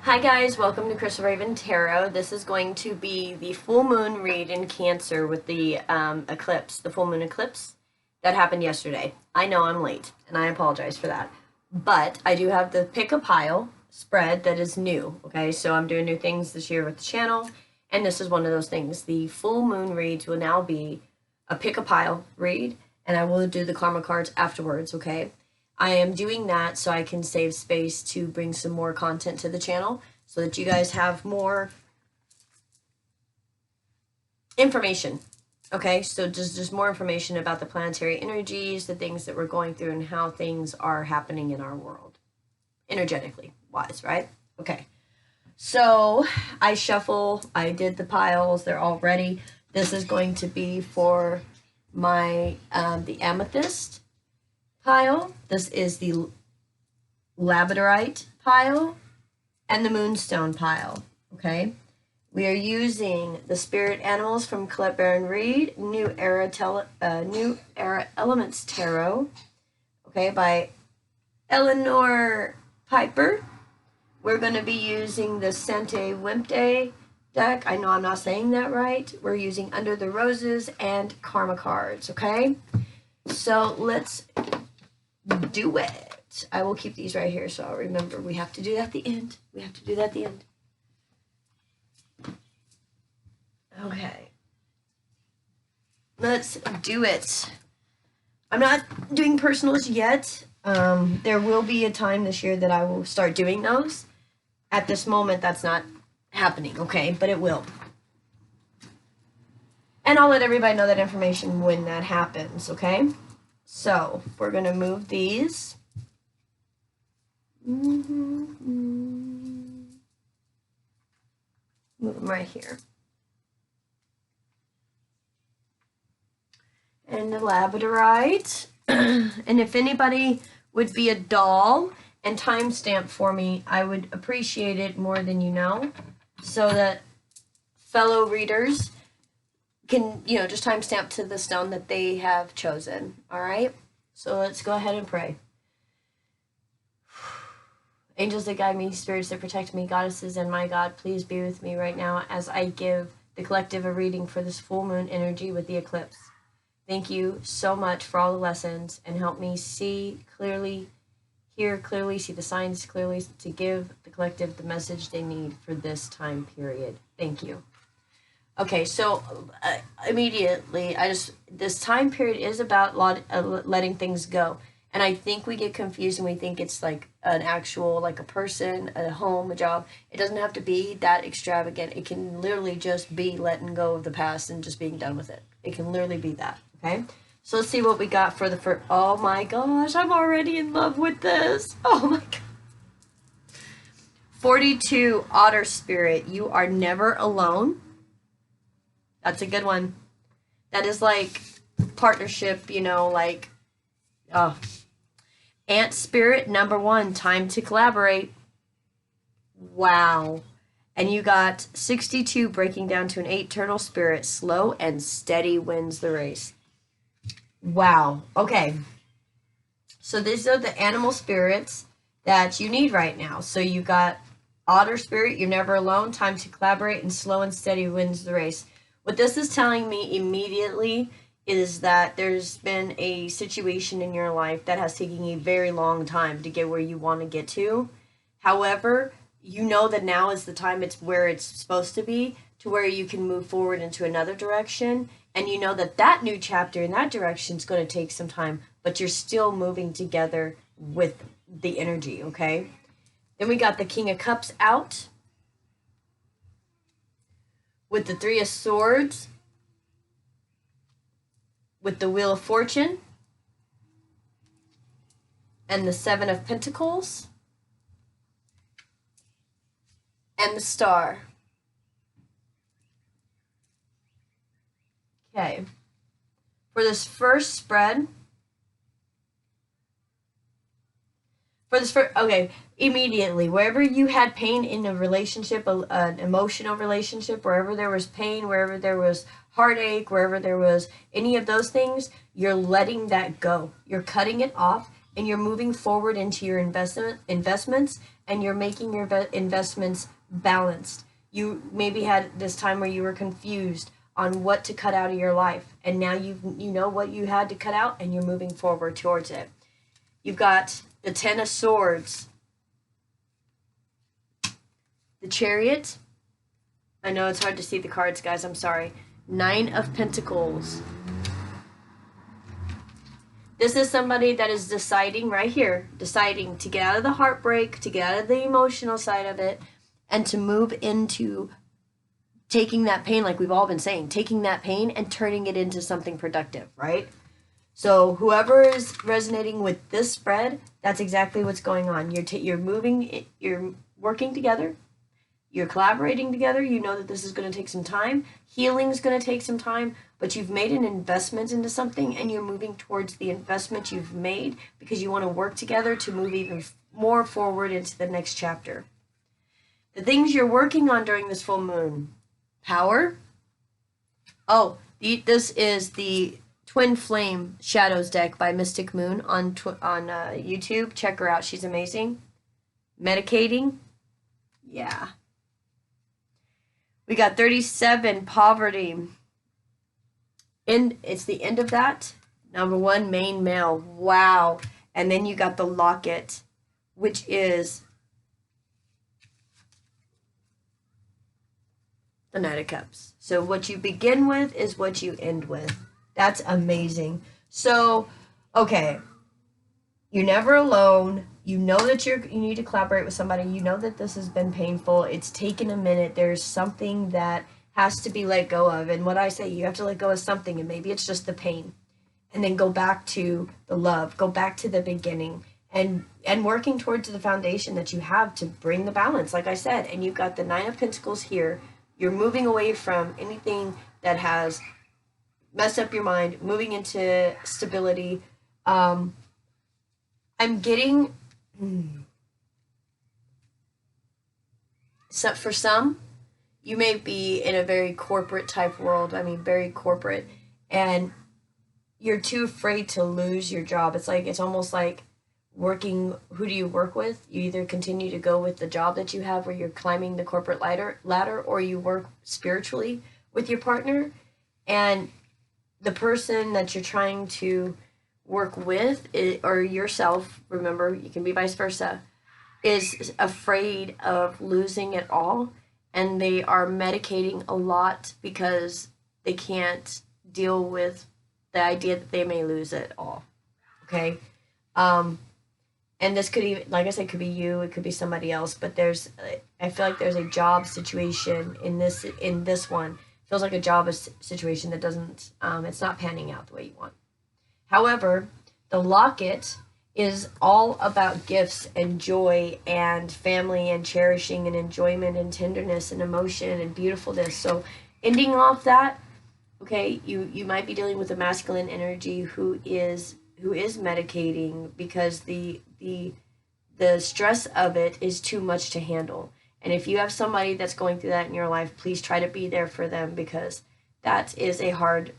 Hi guys, welcome to Crystal Raven Tarot. This is going to be the full moon read in Cancer with the eclipse, the full moon eclipse that happened yesterday. I know I'm late, and I apologize for that. But I do have the pick a pile spread that is new, okay? So I'm doing new things this year with the channel, and this is one of those things. The full moon reads will now be a pick a pile read, and I will do the karma cards afterwards, okay? I am doing that so I can save space to bring some more content to the channel so that you guys have more information. Okay, so just more information about the planetary energies, the things that we're going through, and how things are happening in our world, energetically wise, right? Okay, so I did the piles, they're all ready. This is going to be for my, the Amethyst pile. This is the Labradorite pile and the Moonstone pile, okay? We are using the Spirit Animals from Colette Baron Reed, New Era Elements Tarot, okay, by Eleanor Piper. We're going to be using the Sante Wimpte deck. I know I'm not saying that right. We're using Under the Roses and Karma cards, okay? So let's do it. I will keep these right here so I'll remember we have to do that at the end. We have to do that at the end. Okay. Let's do it. I'm not doing personals yet. There will be a time this year that I will start doing those. At this moment, that's not happening, okay? But it will. And I'll let everybody know that information when that happens, okay? So, we're going to move these. Move them right here. And the Labradorite. And if anybody would be a doll and timestamp for me, I would appreciate it more than you know, so that fellow readers can, just timestamp to the stone that they have chosen. All right? So let's go ahead and pray. Angels that guide me, spirits that protect me, goddesses and my God, please be with me right now as I give the collective a reading for this full moon energy with the eclipse. Thank you so much for all the lessons, and help me see clearly, hear clearly, see the signs clearly, to give the collective the message they need for this time period. Thank you. Okay, so immediately, this time period is about letting things go. And I think we get confused and we think it's like an actual, like a person, a home, a job. It doesn't have to be that extravagant. It can literally just be letting go of the past and just being done with it. It can literally be that, okay? So let's see what we got for the first. Oh my gosh, I'm already in love with this. Oh my God. 42, Otter Spirit. You are never alone. That's a good one. That is like partnership, like, oh. Ant Spirit, number 1, time to collaborate. Wow. And you got 62, breaking down to an 8, Turtle Spirit, slow and steady wins the race. Wow. Okay. So these are the animal spirits that you need right now. So you got Otter Spirit, you're never alone, time to collaborate, and slow and steady wins the race. What this is telling me immediately is that there's been a situation in your life that has taken a very long time to get where you want to get to. However, you know that now is the time, it's where it's supposed to be, to where you can move forward into another direction. And you know that that new chapter in that direction is going to take some time, but you're still moving together with the energy, okay? Then we got the King of Cups out with the 3 of Swords, with the Wheel of Fortune, and the 7 of Pentacles, and the Star. Okay. For this first spread, okay, immediately, wherever you had pain in a relationship, an emotional relationship, wherever there was pain, wherever there was heartache, wherever there was any of those things, you're letting that go. You're cutting it off, and you're moving forward into your investments, and you're making your investments balanced. You maybe had this time where you were confused on what to cut out of your life, and now you know what you had to cut out, and you're moving forward towards it. You've got the Ten of Swords, the Chariot. I know it's hard to see the cards, guys, I'm sorry. Nine of Pentacles. This is somebody that is deciding right here, deciding to get out of the heartbreak, to get out of the emotional side of it, and to move into taking that pain, like we've all been saying, taking that pain and turning it into something productive, right? So whoever is resonating with this spread, that's exactly what's going on. You're moving, you're working together, you're collaborating together. You know that this is going to take some time. Healing is going to take some time, but you've made an investment into something, and you're moving towards the investment you've made because you want to work together to move even more forward into the next chapter. The things you're working on during this full moon. Power. Oh, this is the Twin Flame Shadows deck by Mystic Moon on YouTube. Check her out. She's amazing. Medicating. Yeah. We got 37, Poverty. It's the end of that. Number 1, main male. Wow. And then you got the Locket, which is the Knight of Cups. So what you begin with is what you end with. That's amazing. So, okay. You're never alone. You know that you need to collaborate with somebody. You know that this has been painful. It's taken a minute. There's something that has to be let go of. And what I say, you have to let go of something, and maybe it's just the pain. And then go back to the love. Go back to the beginning. And working towards the foundation that you have to bring the balance, like I said. And you've got the Nine of Pentacles here. You're moving away from anything that has messed up your mind, moving into stability. I'm getting... So for some, you may be in a very corporate type world. I mean, very corporate. And you're too afraid to lose your job. It's almost like working, who do you work with? You either continue to go with the job that you have where you're climbing the corporate ladder, or you work spiritually with your partner. And the person that you're trying to work with, or yourself, remember, you can be vice versa, is afraid of losing it all, and they are medicating a lot because they can't deal with the idea that they may lose it all. Okay? And this could even, like I said, could be you, it could be somebody else, but I feel like there's a job situation in this one. It feels like a job situation that doesn't, it's not panning out the way you want. However, the Locket is all about gifts and joy and family and cherishing and enjoyment and tenderness and emotion and beautifulness. So ending off that, okay, you might be dealing with a masculine energy who is medicating because the stress of it is too much to handle. And if you have somebody that's going through that in your life, please try to be there for them, because that is a hard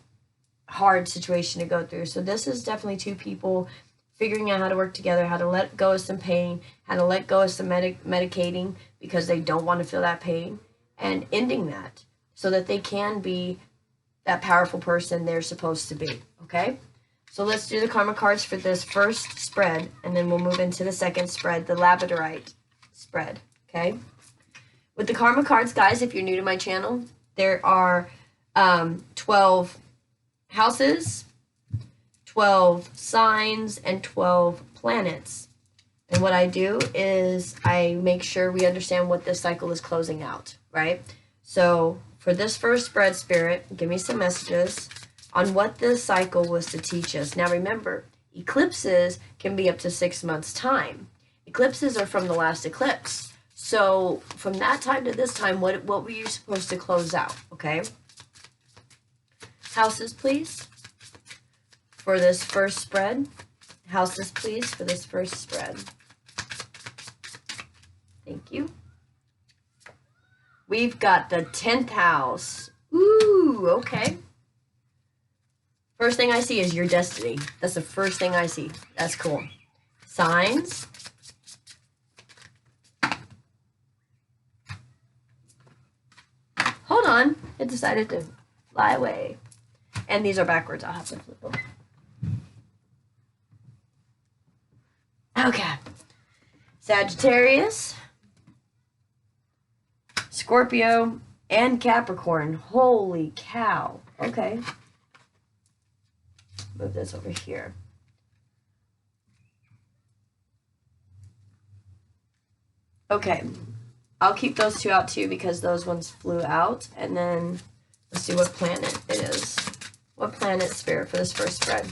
situation to go through. So this is definitely two people figuring out how to work together, how to let go of some pain, how to let go of some medicating because they don't want to feel that pain, and ending that so that they can be that powerful person they're supposed to be. Okay? So let's do the karma cards for this first spread, and then we'll move into the second spread, the Labradorite spread. Okay? With the karma cards, guys, if you're new to my channel, there are 12 houses, 12 signs, and 12 planets. And what I do is I make sure we understand what this cycle is closing out, right? So for this first spread, Spirit, give me some messages on what this cycle was to teach us. Now remember, eclipses can be up to 6 months' time. Eclipses are from the last eclipse. So from that time to this time, what were you supposed to close out, okay? Houses, please, for this first spread. Houses, please, for this first spread. Thank you. We've got the 10th house. Ooh, okay. First thing I see is your destiny. That's the first thing I see. That's cool. signs, hold on, it decided to fly away. And these are backwards, I'll have to flip them. Okay. Sagittarius, Scorpio, and Capricorn. Holy cow. Okay. Move this over here. Okay. I'll keep those two out too because those ones flew out. And then let's see what planet it is. What planet, Spirit, for this first spread?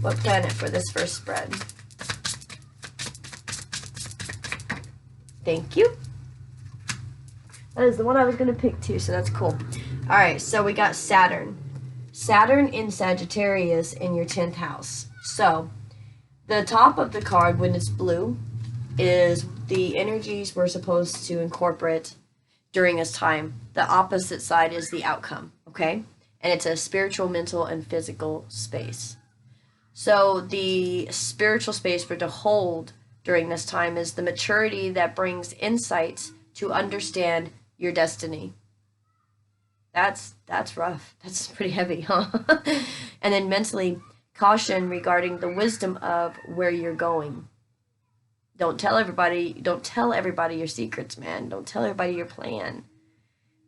What planet for this first spread? Thank you. That is the one I was going to pick too, so that's cool. All right, so we got Saturn. Saturn in Sagittarius in your 10th house. So the top of the card, when it's blue, is the energies we're supposed to incorporate during this time. The opposite side is the outcome, okay? And it's a spiritual, mental, and physical space. So the spiritual space for to hold during this time is the maturity that brings insights to understand your destiny. That's rough. That's pretty heavy, huh? And then mentally, caution regarding the wisdom of where you're going. Don't tell everybody your secrets, man. Don't tell everybody your plan.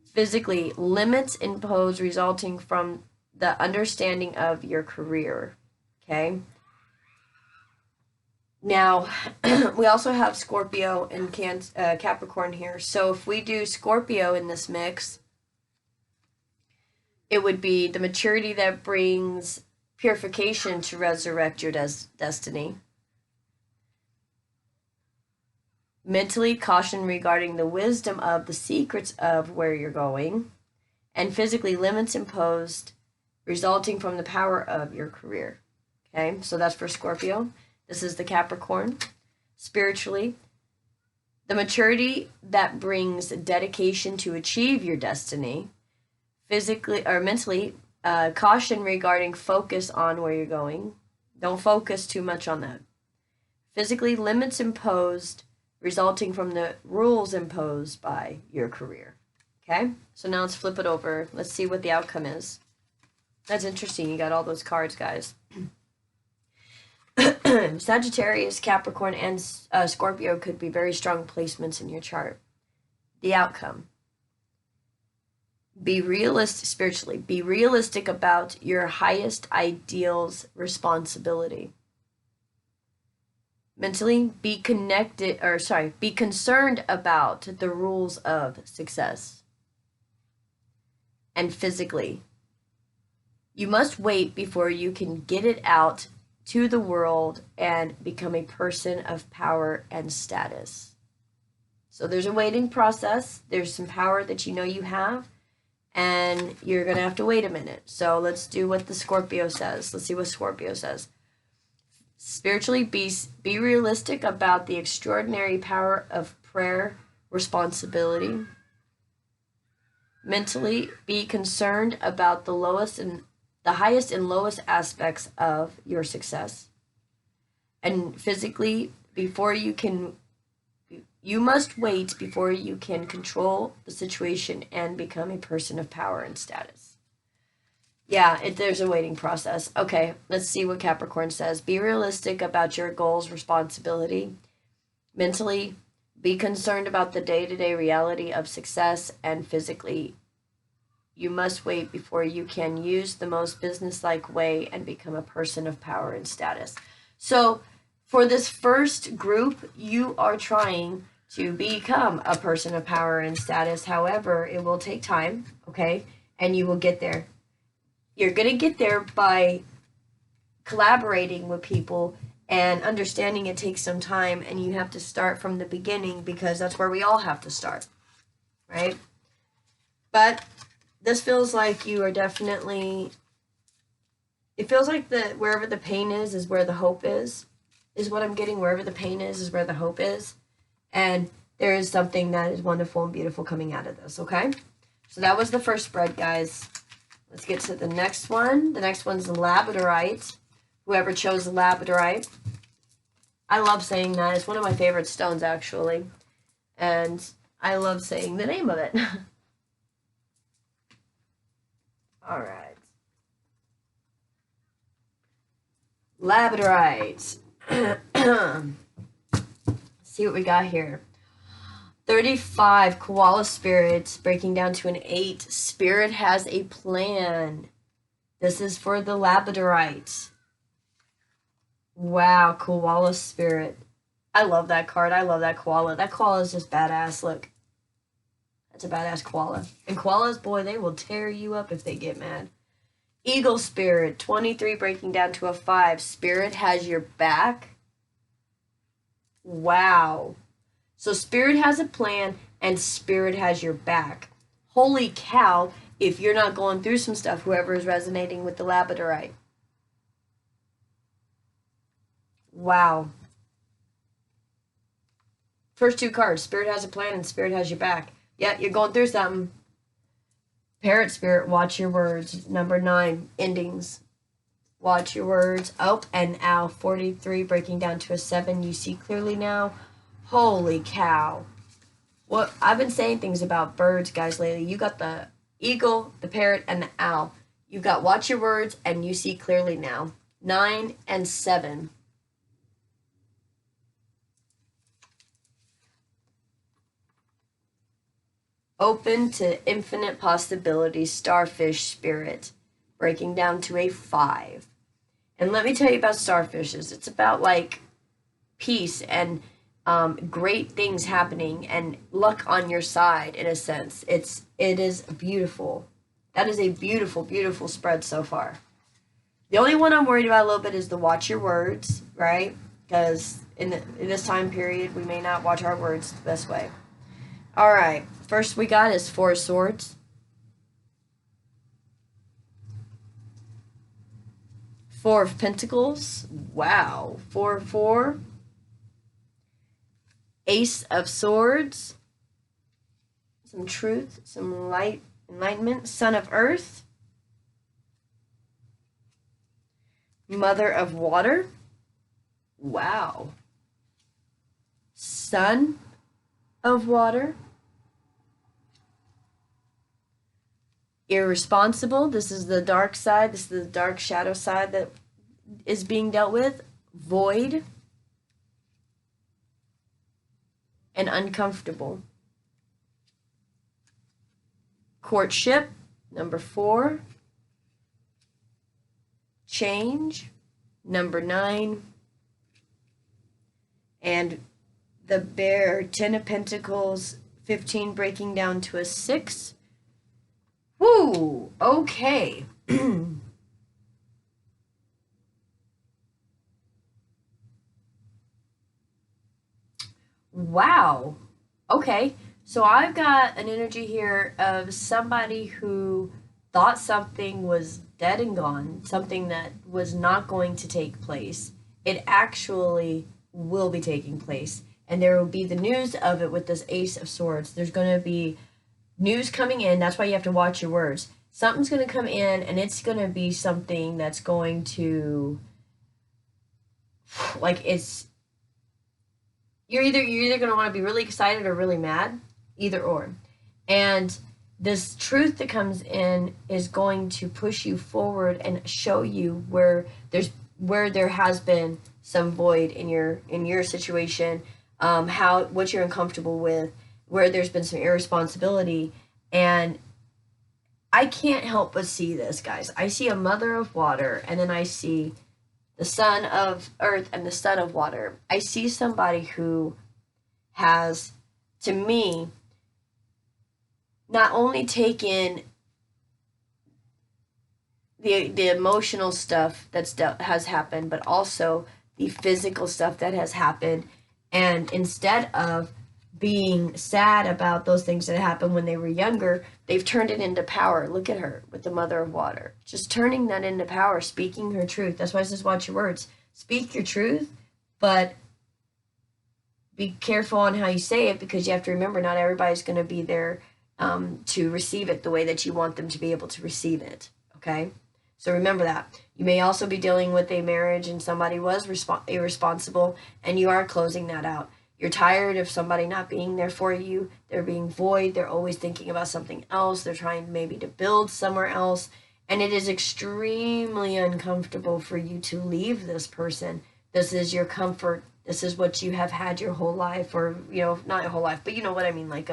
Physically, limits imposed resulting from the understanding of your career. Okay? Now, we also have Scorpio and Capricorn here. So if we do Scorpio in this mix, it would be the maturity that brings purification to resurrect your destiny. Mentally, caution regarding the wisdom of the secrets of where you're going. And physically, limits imposed resulting from the power of your career. Okay, so that's for Scorpio. This is the Capricorn. Spiritually, the maturity that brings dedication to achieve your destiny. Physically or mentally, caution regarding focus on where you're going. Don't focus too much on that. Physically, limits imposed resulting from the rules imposed by your career. Okay, so now let's flip it over. Let's see what the outcome is. That's interesting. You got all those cards, guys. Sagittarius, Capricorn, and Scorpio could be very strong placements in your chart. The outcome. Be realistic spiritually. Be realistic about your highest ideals responsibility. Mentally, be concerned about the rules of success. And physically, you must wait before you can get it out to the world and become a person of power and status. So there's a waiting process. There's some power that you know you have, and you're going to have to wait a minute. So let's do what the Scorpio says. Let's see what Scorpio says. Spiritually, be realistic about the extraordinary power of prayer responsibility. Mentally, be concerned about the highest and lowest aspects of your success. And physically, you must wait before you can control the situation and become a person of power and status. Yeah, there's a waiting process. Okay, let's see what Capricorn says. Be realistic about your goals, responsibility. Mentally, be concerned about the day-to-day reality of success. And physically, you must wait before you can use the most business-like way and become a person of power and status. So for this first group, you are trying to become a person of power and status. However, it will take time, okay? And you will get there. You're going to get there by collaborating with people and understanding it takes some time, and you have to start from the beginning because that's where we all have to start, right? But this feels like you are definitely, it feels like wherever the pain is where the hope is what I'm getting. Wherever the pain is where the hope is. And there is something that is wonderful and beautiful coming out of this, okay? So that was the first spread, guys. Let's get to the next one. The next one's Labradorite. whoever chose the Labradorite. I love saying that. It's one of my favorite stones, actually. And I love saying the name of it. All right. Labradorite. See what we got here. 35 koala spirits breaking down to an 8. Spirit has a plan. This is for the Labradorite. Wow, koala spirit. I love that card. I love that koala. That koala is just badass. Look. That's a badass koala. And koalas, boy, they will tear you up if they get mad. Eagle spirit. 23 breaking down to a 5. Spirit has your back. Wow. So spirit has a plan and spirit has your back. Holy cow, if you're not going through some stuff, whoever is resonating with the Labradorite. Wow. First two cards, spirit has a plan and spirit has your back. Yeah, you're going through something. Parrot spirit, watch your words. Number 9, endings. Watch your words. Oh, and ow, 43 breaking down to a 7. You see clearly now. Holy cow. What I've been saying things about birds, guys, lately. You got the eagle, the parrot, and the owl. You got watch your words and you see clearly now. 9 and 7. Open to infinite possibilities, starfish spirit, breaking down to a 5. And let me tell you about starfishes. It's about like peace and great things happening and luck on your side in a sense. It is beautiful. That is a beautiful, beautiful spread so far. The only one I'm worried about a little bit is the watch your words, right? Because in this time period, we may not watch our words the best way. All right, first we got is 4 swords. 4 of pentacles. Wow. 4, 4. Ace of swords. Some truth, some light, enlightenment. Son of earth. Mother of water. Wow. Son of water. Irresponsible. This is the dark side. This is the dark shadow side that is being dealt with. Void. And uncomfortable. Courtship. Number 4. Change. Number 9. And the bear, 10 of pentacles, 15 breaking down to a 6. Woo! Okay. Wow. Okay. So I've got an energy here of somebody who thought something was dead and gone, something that was not going to take place. It actually will be taking place. And there will be the news of it with this Ace of Swords. There's going to be news coming in. That's why you have to watch your words. Something's going to come in, and it's going to be something that's going to, like, it's, you're either going to want to be really excited or really mad, either or. And this truth that comes in is going to push you forward and show you where there has been some void in your situation, what you're uncomfortable with, where there's been some irresponsibility. And I can't help but see this, guys. I see a mother of water, and then I see the son of earth and the son of water. I see somebody who has, to me, not only taken the emotional stuff has happened, but also the physical stuff that has happened. And instead of being sad about those things that happened when they were younger, they've turned it into power. Look at her with the mother of water. Just turning that into power, speaking her truth. That's why it says watch your words. Speak your truth, but be careful on how you say it, because you have to remember not everybody's going to be there to receive it the way that you want them to be able to receive it. Okay? So remember that. You may also be dealing with a marriage and somebody was irresponsible, and you are closing that out. You're tired of somebody not being there for you. They're being void. They're always thinking about something else. They're trying maybe to build somewhere else. And it is extremely uncomfortable for you to leave this person. This is your comfort. This is what you have had your whole life, or, you know, not your whole life, but you know what I mean. Like,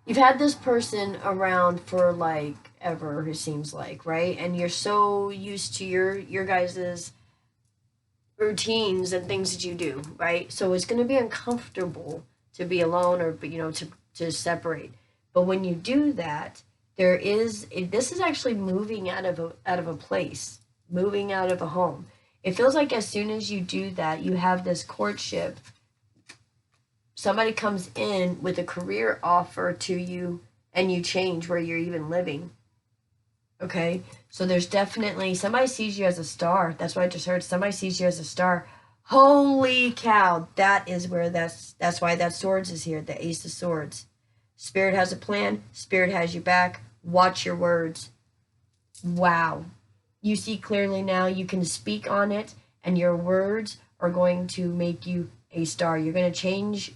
you've had this person around for like ever, it seems like, right? And you're so used to your guys's routines and things that you do, right? So it's going to be uncomfortable to be alone, or, you know, to separate. But when you do that, this is actually moving out of a place, moving out of a home. It feels like as soon as you do that, you have this courtship. Somebody comes in with a career offer to you, and you change where you're even living. Okay, so there's definitely, somebody sees you as a star. That's what I just heard. Somebody sees you as a star. Holy cow, that is where that's why that swords is here, the Ace of Swords. Spirit has a plan. Spirit has you back. Watch your words. Wow. You see clearly now. You can speak on it, and your words are going to make you a star. You're going to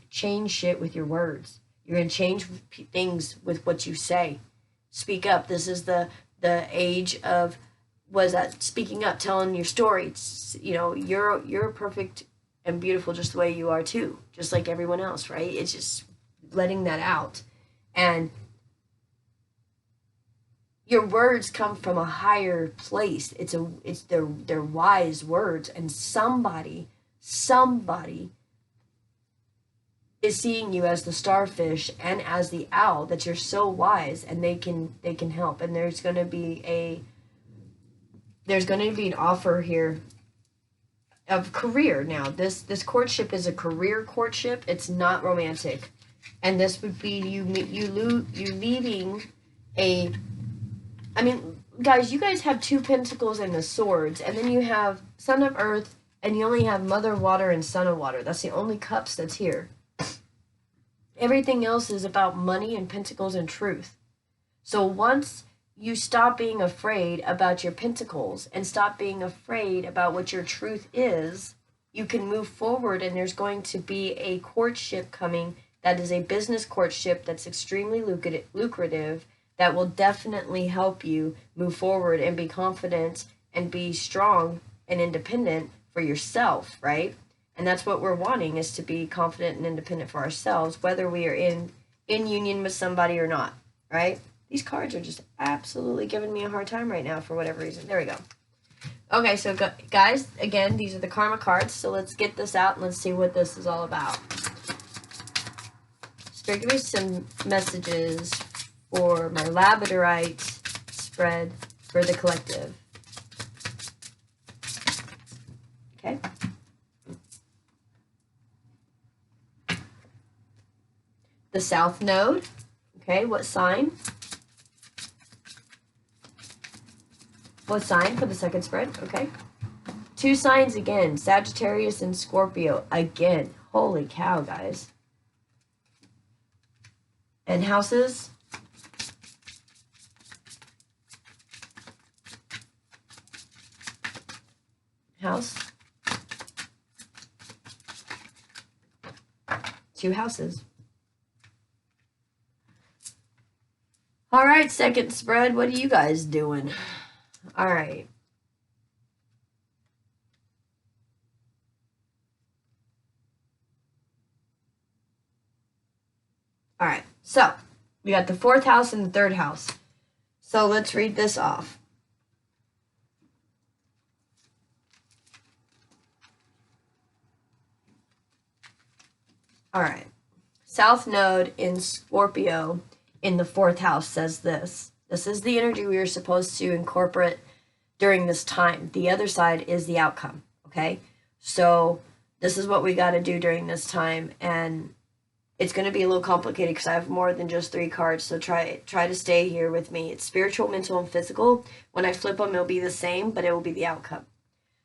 change shit with your words. You're going to change things with what you say. Speak up. This is the age of, was that speaking up, telling your story. It's, you know, you're perfect and beautiful just the way you are too, just like everyone else, right? It's just letting that out. And your words come from a higher place. They're wise words, and somebody is seeing you as the starfish and as the owl, that you're so wise, and they can help. And there's going to be an offer here of career. Now this courtship is a career courtship. It's not romantic. And this would be you leaving a, I mean, guys, you guys have 2 pentacles and the swords, and then you have Son of Earth, and you only have Mother Water and Son of Water. That's the only cups that's here. Everything else is about money and pentacles and truth. So once you stop being afraid about your pentacles and stop being afraid about what your truth is, you can move forward, and there's going to be a courtship coming that is a business courtship that's extremely lucrative, that will definitely help you move forward and be confident and be strong and independent for yourself, right? And that's what we're wanting, is to be confident and independent for ourselves, whether we are in union with somebody or not, right? These cards are just absolutely giving me a hard time right now for whatever reason. There we go. Okay, so guys, again, these are the karma cards. So let's get this out and let's see what this is all about. Spirit, give me some messages for my Labradorite spread for the collective. Okay. The South Node. Okay, what sign? What sign for the second spread? Okay. 2 signs again. Sagittarius and Scorpio. Again. Holy cow, guys. And houses? House. 2 houses. All right, second spread. What are you guys doing? All right. All right. So we got the 4th house and the 3rd house. So let's read this off. All right. South Node in Scorpio in the 4th house says this. This is the energy we are supposed to incorporate during this time. The other side is the outcome, okay? So this is what we got to do during this time, and it's going to be a little complicated because I have more than just 3 cards, so try to stay here with me. It's spiritual, mental, and physical. When I flip them, it'll be the same, but it will be the outcome.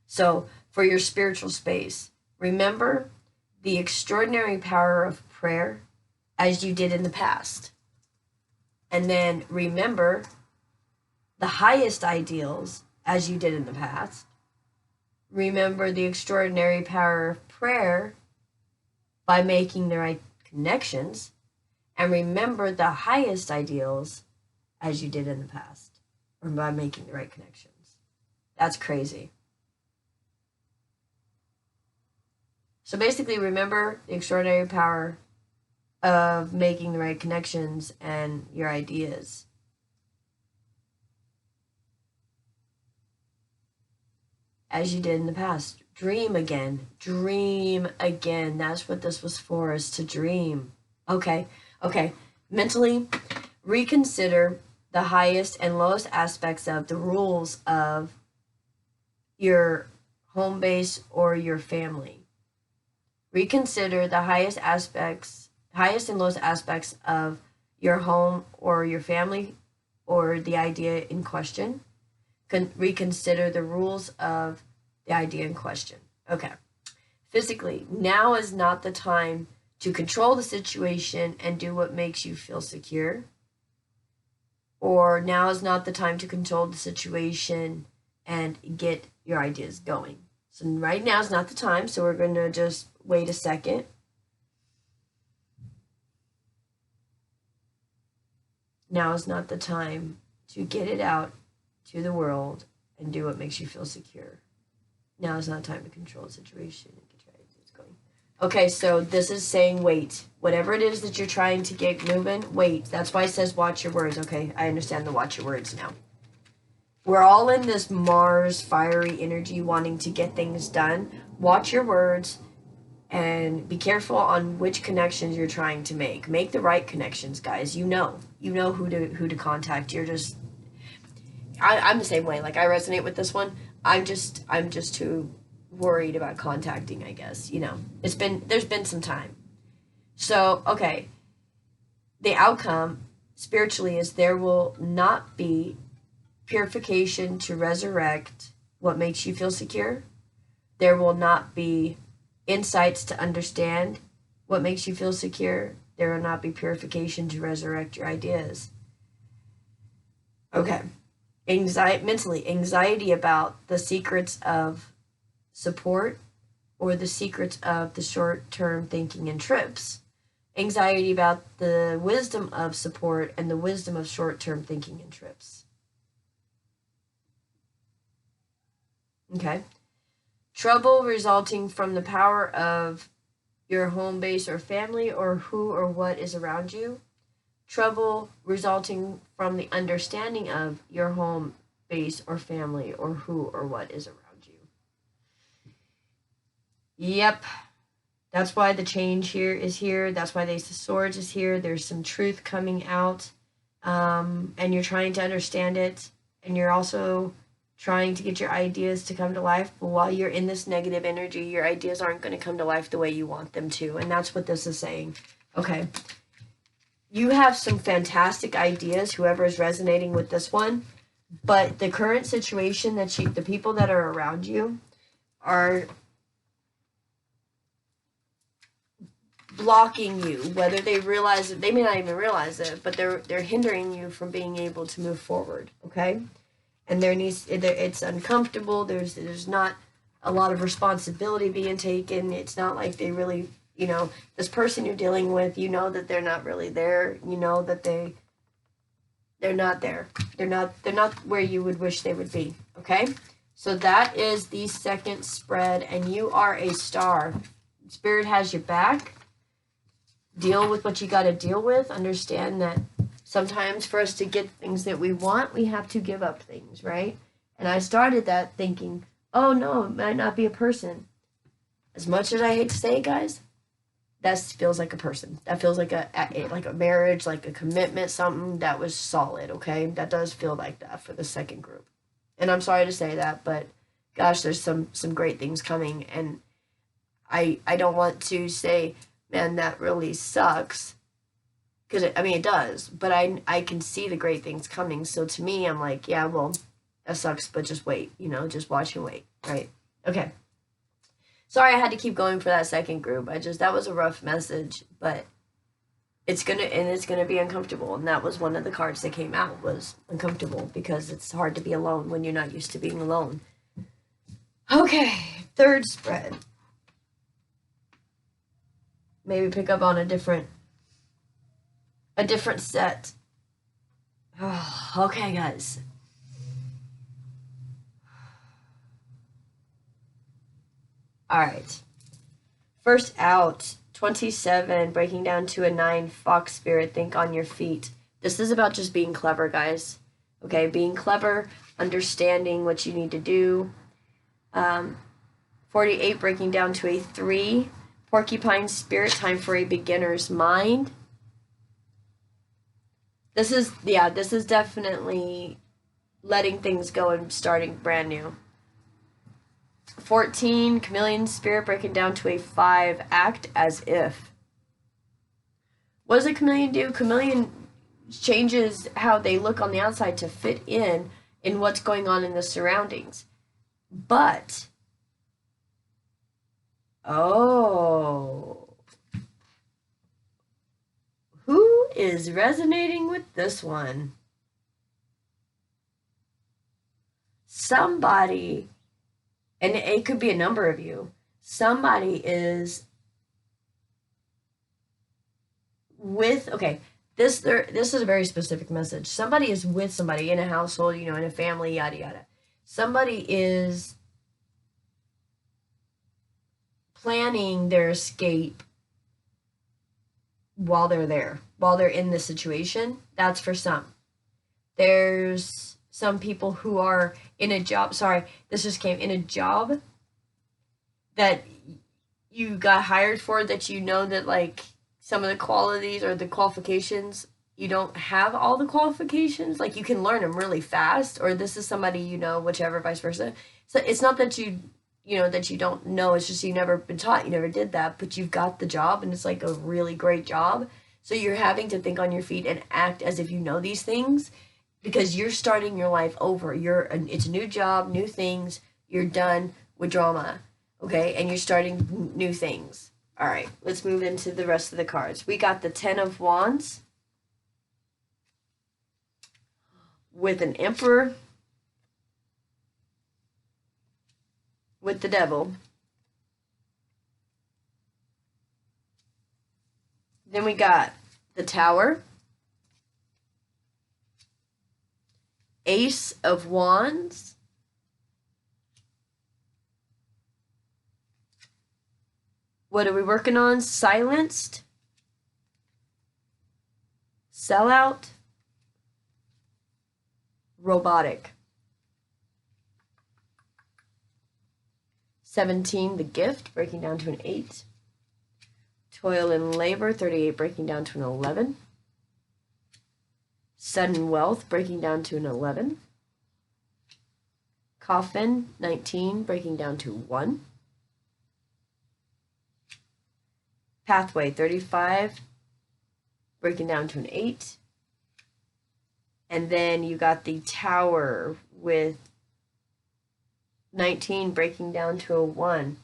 So for your spiritual space, remember the extraordinary power of prayer as you did in the past. And then remember the highest ideals as you did in the past. Remember the extraordinary power of prayer by making the right connections. And remember the highest ideals as you did in the past, or by making the right connections. That's crazy. So basically, remember the extraordinary power of making the right connections and your ideas. As you did in the past. Dream again. Dream again. That's what this was for, is to dream. Okay. Mentally, reconsider the highest and lowest aspects of the rules of your home base or your family. Reconsider the highest and lowest aspects of your home or your family or the idea in question. Reconsider the rules of the idea in question. Okay. Physically, now is not the time to control the situation and do what makes you feel secure. Or now is not the time to control the situation and get your ideas going. So right now is not the time, so we're going to just wait a second. Now is not the time to get it out to the world and do what makes you feel secure. Now is not time to control the situation and get your ideas going. Okay, so this is saying wait. Whatever it is that you're trying to get moving, wait. That's why it says watch your words. Okay, I understand the watch your words now. We're all in this Mars fiery energy wanting to get things done. Watch your words and be careful on which connections you're trying to make. Make the right connections, guys. You know who to contact. You're just I'm the same way. Like, I resonate with this one. I'm just too worried about contacting, I guess. There's been some time. So, okay. The outcome spiritually is there will not be purification to resurrect what makes you feel secure. There will not be insights to understand what makes you feel secure. There will not be purification to resurrect your ideas. Okay. Anxiety about the secrets of support or the secrets of the short-term thinking and trips. Anxiety about the wisdom of support and the wisdom of short-term thinking and trips. Okay. Trouble resulting from the power of your home base or family or who or what is around you. Trouble resulting from the understanding of your home base or family or who or what is around you. Yep. That's why the change here is here. That's why the Ace of Swords is here. There's some truth coming out. And you're trying to understand it. And you're also trying to get your ideas to come to life. But while you're in this negative energy, your ideas aren't going to come to life the way you want them to. And that's what this is saying. Okay. You have some fantastic ideas, whoever is resonating with this one. But the current situation the people that are around you are blocking you, whether they realize it, they may not even realize it, but they're hindering you from being able to move forward, okay? And it's uncomfortable, there's not a lot of responsibility being taken. It's not like they really, this person you're dealing with, that they're not really there, that they're not there. They're not where you would wish they would be, okay? So that is the second spread, and you are a star. Spirit has your back. Deal with what you got to deal with. Understand that sometimes for us to get things that we want, we have to give up things, right? And I started that thinking, oh no, it might not be a person. As much as I hate to say it, guys, that feels like a person. That feels like a marriage, like a commitment, something that was solid, okay? That does feel like that for the second group. And I'm sorry to say that, but gosh, there's some great things coming. And I don't want to say, man, that really sucks. Because, it does. But I can see the great things coming. So to me, I'm like, yeah, well, that sucks, but just wait. Just watch and wait, right? Okay. Sorry I had to keep going for that second group. That was a rough message. But it's gonna be uncomfortable, and that was one of the cards that came out, was uncomfortable, because it's hard to be alone when you're not used to being alone. Okay, third spread. Maybe pick up on a different set. Oh, okay, guys. All right. First out, 27, breaking down to a 9, Fox Spirit, think on your feet. This is about just being clever, guys. Okay, being clever, understanding what you need to do. 48, breaking down to a 3, Porcupine Spirit, time for a beginner's mind. This is definitely letting things go and starting brand new. 14, Chameleon Spirit, breaking down to a 5, act as if. What does a chameleon do? Chameleon changes how they look on the outside to fit in what's going on in the surroundings. But, oh, who is resonating with this one? Somebody, and it could be a number of you, somebody is with, okay, this is a very specific message. Somebody is with somebody in a household, in a family, yada, yada. Somebody is planning their escape while they're there, while they're in this situation. That's for some. There's some people who are in a job, in a job that you got hired for, that that, like, some of the qualities or the qualifications, you don't have all the qualifications. Like, you can learn them really fast, or this is somebody, whichever, vice versa. So it's not that that you don't know, it's just you've never been taught, you never did that, but you've got the job, and it's like a really great job. So you're having to think on your feet and act as if you know these things, because you're starting your life over. It's a new job, new things, you're done with drama, okay? And you're starting new things. All right, let's move into the rest of the cards. We got the 10 of Wands with an Emperor, with the Devil. Then we got the Tower, Ace of Wands, what are we working on? Silenced, Sellout, Robotic. 17, the Gift, breaking down to an 8. Toil and Labor, 38, breaking down to an 11. Sudden Wealth, breaking down to an 11. Coffin, 19, breaking down to 1. Pathway, 35, breaking down to an 8. And then you got the Tower with 19, breaking down to a 1.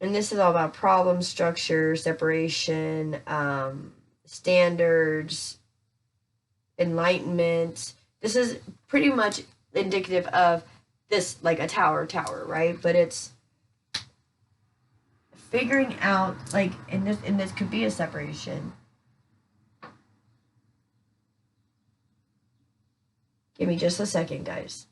And this is all about problem, structure, separation, standards, enlightenment. This is pretty much indicative of this, like a tower, right? But it's figuring out, like, and this could be a separation. Give me just a second, guys.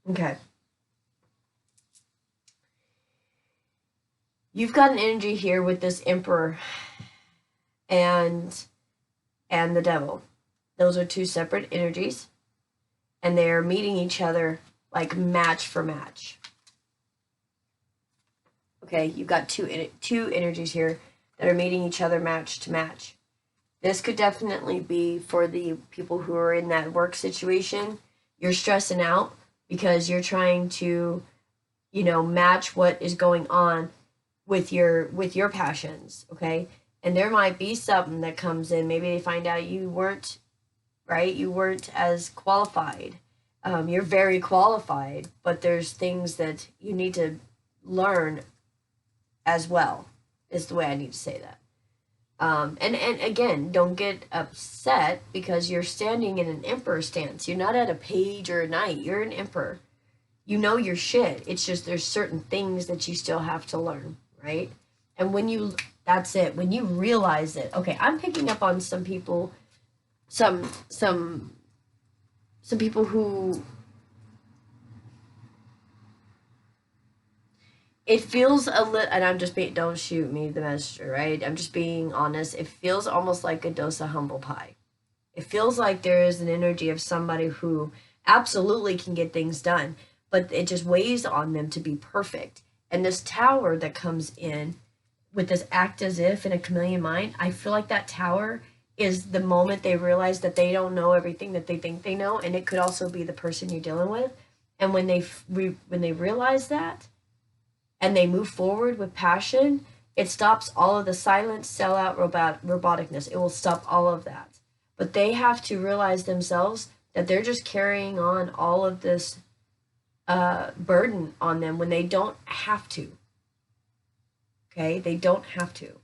Okay. You've got an energy here with this Emperor and the Devil. Those are two separate energies, and they're meeting each other like match for match. Okay, you've got two energies here that are meeting each other match to match. This could definitely be for the people who are in that work situation. You're stressing out because you're trying to, match what is going on with your passions, okay? And there might be something that comes in. Maybe they find out you weren't right? You weren't as qualified. You're very qualified, but there's things that you need to learn as well, is the way I need to say that. And again, don't get upset because you're standing in an emperor stance. You're not at a page or a knight. You're an emperor. You know your shit. It's just there's certain things that you still have to learn, right? And when you, that's it. When you realize it, okay, I'm picking up on some people, some people who, it feels a little, and I'm just being, don't shoot me, the messenger, right? I'm just being honest. It feels almost like a dose of humble pie. It feels like there is an energy of somebody who absolutely can get things done, but it just weighs on them to be perfect. And this tower that comes in with this act as if in a chameleon mind, I feel like that tower is the moment they realize that they don't know everything that they think they know, and it could also be the person you're dealing with. And when they realize that, and they move forward with passion, it stops all of the silence, sellout, roboticness. It will stop all of that. But they have to realize themselves that they're just carrying on all of this burden on them when they don't have to. Okay? They don't have to.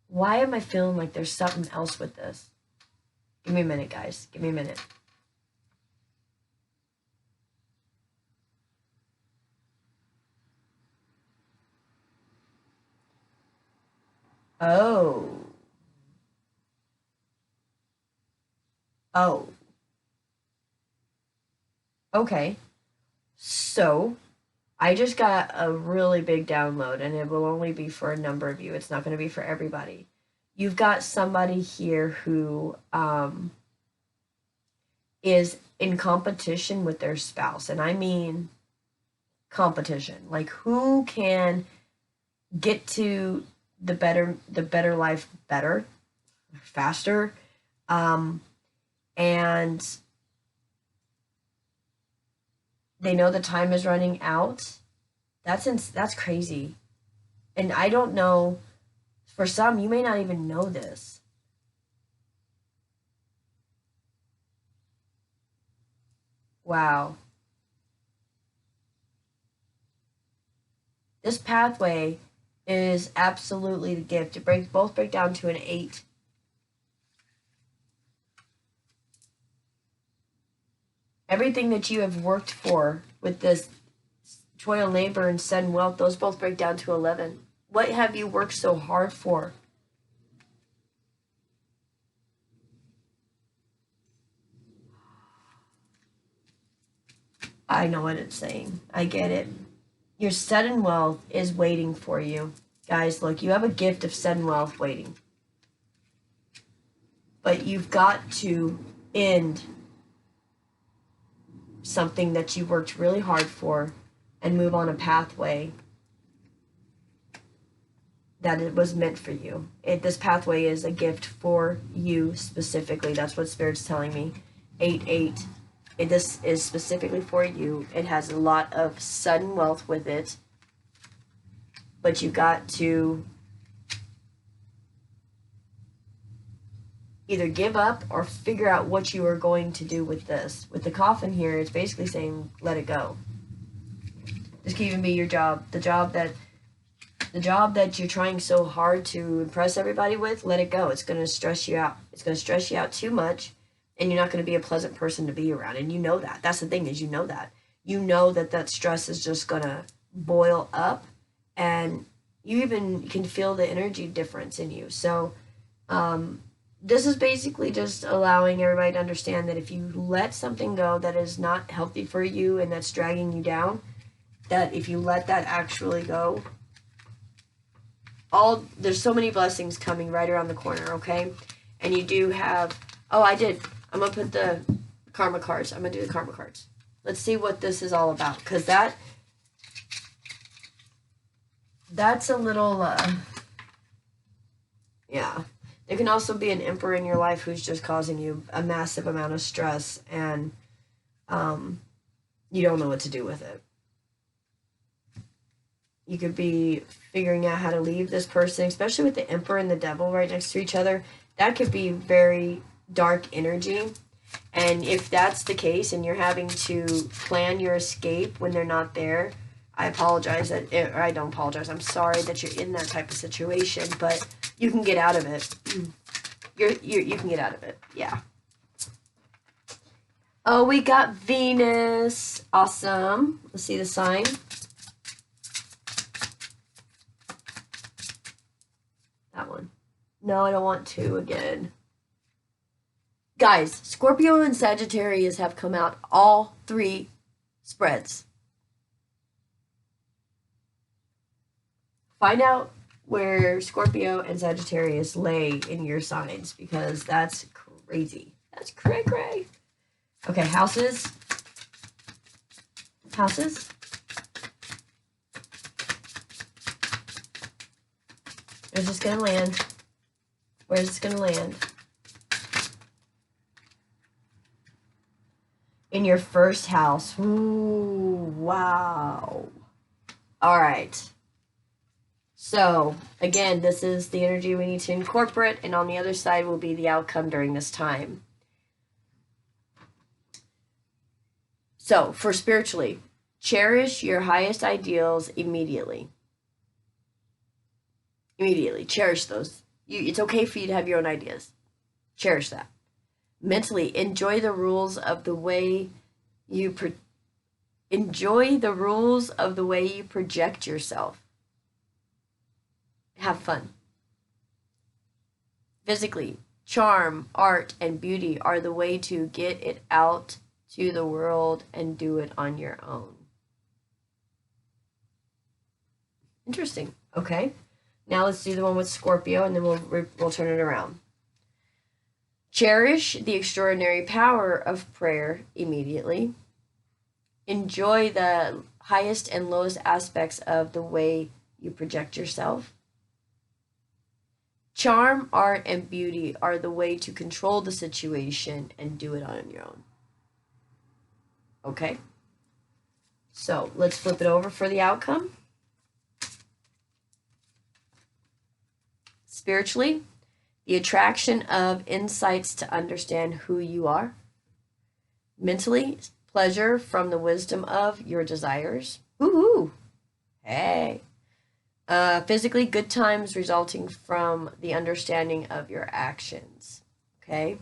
Why am I feeling like there's something else with this? Give me a minute, guys. Give me a minute. Oh. Oh. Okay. So, I just got a really big download, and it will only be for a number of you. It's not going to be for everybody. You've got somebody here who is in competition with their spouse, and I mean competition. Like, who can get to the better life better, faster, and they know the time is running out. That's crazy. And I don't know, for some, you may not even know this. Wow. This pathway is absolutely the gift. It both break down to an 8. Everything that you have worked for with this toil, labor, and sudden wealth, those both break down to 11. What have you worked so hard for? I know what it's saying. I get it. Your sudden wealth is waiting for you. Guys, look, you have a gift of sudden wealth waiting. But you've got to end something that you worked really hard for and move on a pathway that it was meant for you. This pathway is a gift for you specifically. That's what Spirit's telling me. 8-8. This is specifically for you. It has a lot of sudden wealth with it. But you got to either give up or figure out what you are going to do with this. With the coffin here, it's basically saying, let it go. This could even be your job. The job that you're trying so hard to impress everybody with, let it go. It's going to stress you out. It's going to stress you out too much, and you're not going to be a pleasant person to be around. And you know that. That's the thing, is you know that. You know that stress is just going to boil up, and you even can feel the energy difference in you. So this is basically just allowing everybody to understand that if you let something go that is not healthy for you and that's dragging you down, that if you let that actually go, there's so many blessings coming right around the corner, okay? And you do have, I'm going to put the karma cards. I'm going to do the karma cards. Let's see what this is all about, because that's a little, yeah. There can also be an emperor in your life who's just causing you a massive amount of stress, and you don't know what to do with it. You could be figuring out how to leave this person, especially with the Emperor and the Devil right next to each other. That could be very dark energy. And if that's the case and you're having to plan your escape when they're not there, I apologize or I don't apologize. I'm sorry that you're in that type of situation, but you can get out of it. You can get out of it. Yeah. Oh, we got Venus. Awesome. Let's see the sign. That one. No, I don't want to again. Guys, Scorpio and Sagittarius have come out all 3 spreads. Find out where Scorpio and Sagittarius lay in your signs, because that's crazy. That's cray-cray. Okay, houses. Houses. Where's this gonna land? Where's this gonna land? In your first house. Ooh, wow. All right. So, again, this is the energy we need to incorporate, and on the other side will be the outcome during this time. So, for spiritually, cherish your highest ideals immediately. Immediately. Cherish those. It's okay for you to have your own ideas. Cherish that. Mentally, enjoy the rules of the way you project yourself. Have fun. Physically, charm, art, and beauty are the way to get it out to the world and do it on your own. Interesting. Okay. Now let's do the one with Scorpio, and then we'll turn it around. Cherish the extraordinary power of prayer immediately. Enjoy the highest and lowest aspects of the way you project yourself. Charm, art, and beauty are the way to control the situation and do it on your own. Okay? So let's flip it over for the outcome. Spiritually, the attraction of insights to understand who you are. Mentally, pleasure from the wisdom of your desires. Woohoo! Hey. Physically, good times resulting from the understanding of your actions. Okay?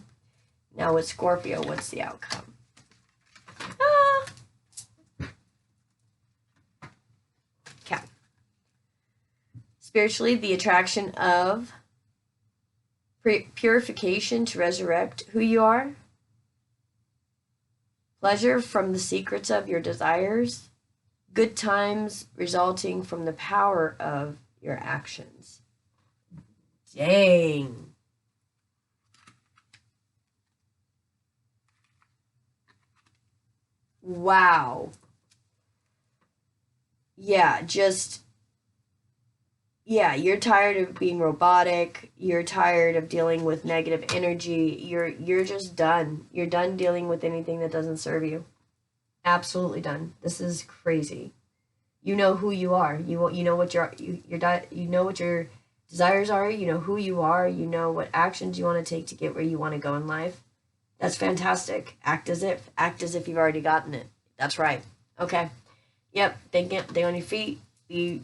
Now with Scorpio, what's the outcome? Okay. Spiritually, the attraction of purification to resurrect who you are. Pleasure from the secrets of your desires. Good times resulting from the power of your actions. Dang. Wow. Yeah, you're tired of being robotic. You're tired of dealing with negative energy. You're just done. You're done dealing with anything that doesn't serve you. Absolutely done. This is crazy. You know who you are. You know what you know what your desires are. You know who you are. You know what actions you want to take to get where you want to go in life. That's fantastic. Act as if you've already gotten it. That's right. Okay. Yep. Think on your feet. Be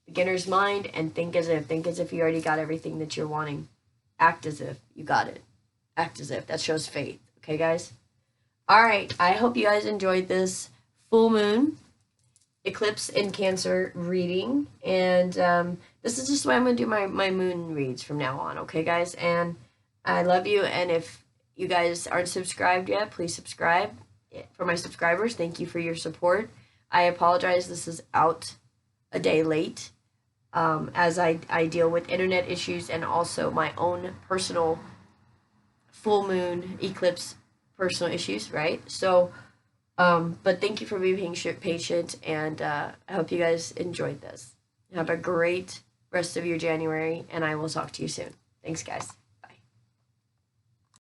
beginner's mind and think as if you already got everything that you're wanting. Act as if you got it. Act as if. That shows faith. Okay, guys? All right. I hope you guys enjoyed this full moon eclipse in Cancer reading. And this is just the way I'm going to do my moon reads from now on. Okay, guys? And I love you. And if you guys aren't subscribed yet, please subscribe. For my subscribers, thank you for your support. I apologize. This is out a day late. As I deal with internet issues and also my own personal full moon eclipse personal issues, right? So, but thank you for being patient, and I hope you guys enjoyed this. Have a great rest of your January, and I will talk to you soon. Thanks, guys.